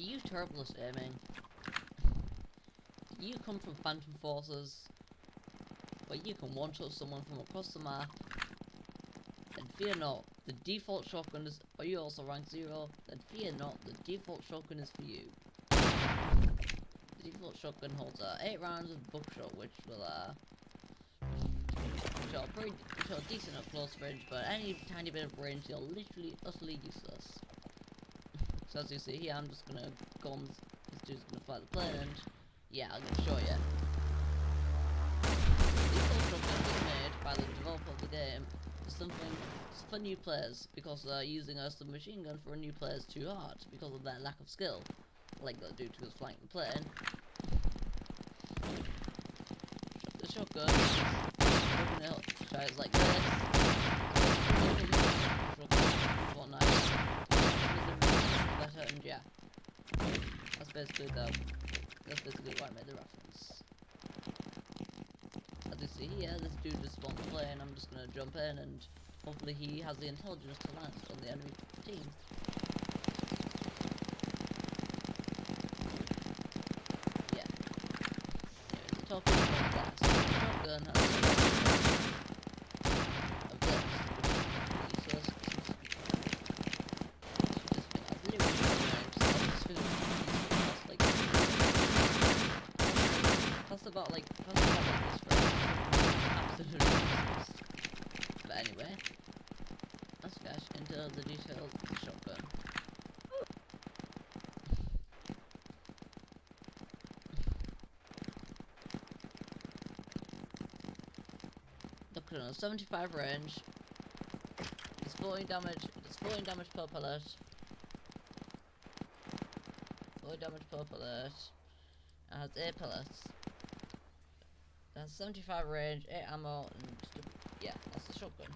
You terrible at aiming. You come from Phantom Forces, where you can one-shot someone from across the map. And fear not, the default shotgun is. Are you also rank 0? Then fear not, the default shotgun is for you. The default shotgun holds 8 rounds of buckshot, which will which are decent at close range, but any tiny bit of range, you're literally utterly useless. So as you see here, I'm just gonna go on. This dude's gonna fly the plane, and yeah, I'm gonna show you. The default shotgun was made by the developer of the game. Something for new players, because using a submachine gun for a new player is too hard because of their lack of skill, like that dude who was flying the plane. The shotgun shines like this. Better, and yeah, that's basically why I made the reference. As you see here, this dude just spawned the plane. I'm just gonna jump in, and hopefully he has the intelligence to land on the enemy team. Yeah. Anyway, the top is one of that. So the shotgun has of this, which is useless. That's about like this for absolutely useless. But anyway, let's dash into the detailed shotgun. Looking at a 75 range. It's 14 damage. It's 14 damage per pellet. 4 damage per pellet. It has 8 pellets. It has 75 range, 8 ammo, and yeah, that's the shotgun.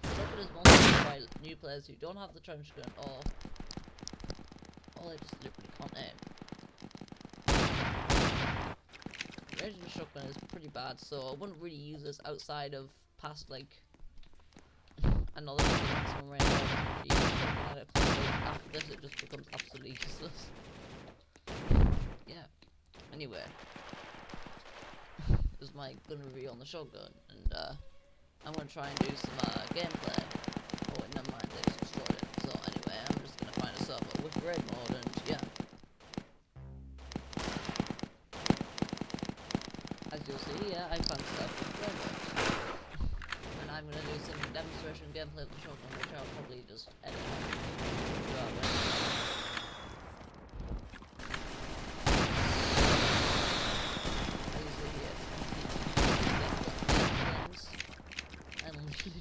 The shotgun is mostly used by new players who don't have the trench gun, or they just literally can't aim. The range of the shotgun is pretty bad, so I wouldn't really use this outside of past like another maximum range. After this, it just becomes absolutely useless. Yeah. Anyway, this is my gun review on the shotgun, and I'm gonna try and do some gameplay. Oh wait, never mind, they just destroyed it. So anyway, I'm just gonna find a server with raid mode, and yeah. As you'll see, yeah, I found stuff with raid mode. And I'm gonna do some demonstration gameplay of the shotgun, which I'll probably just edit.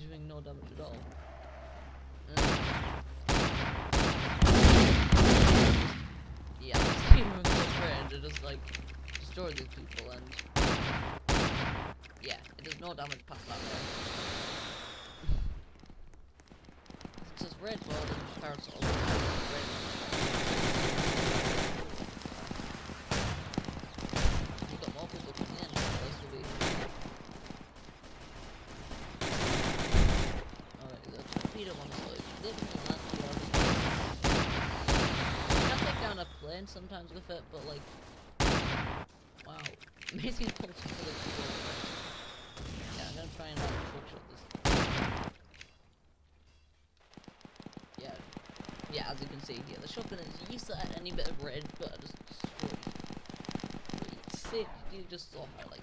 Doing no damage at all. Yeah, this team was so trained to just like destroy these people, and yeah, it does no damage past that way. It's just red mode and parasol. We've got more people coming in, so this will be. Sometimes with it, but like, wow, amazing culture for the people. Yeah, I'm gonna try and trickshot this. Yeah, as you can see here, the shotgun is used at any bit of range, but I just destroyed. Sick, you just saw how like.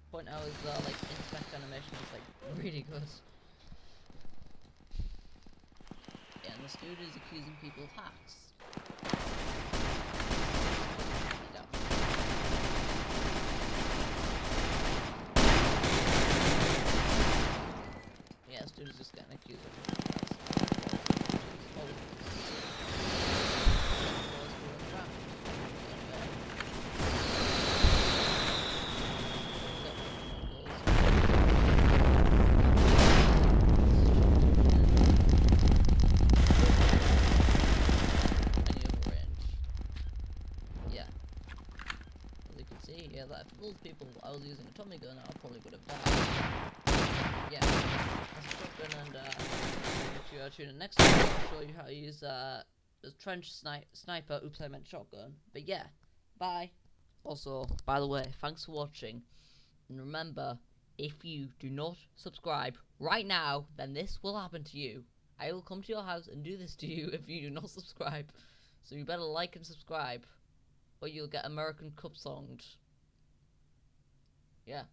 Point out is like inspect animation is like really good. Yeah, and this dude is accusing people of hacks. Yeah, this dude is just getting accused of hacks. yeah, that if those people I was using a Tommy gun, I probably would have died. Yeah, that's a shotgun, and if you tune in next time, I'll show you how to use a trench sniper. Oops, I meant shotgun. But yeah, bye. Also, by the way, thanks for watching, and remember, if you do not subscribe right now, then this will happen to you. I will come to your house and do this to you if you do not subscribe. So you better like and subscribe, or you'll get American Cup songed. Yeah.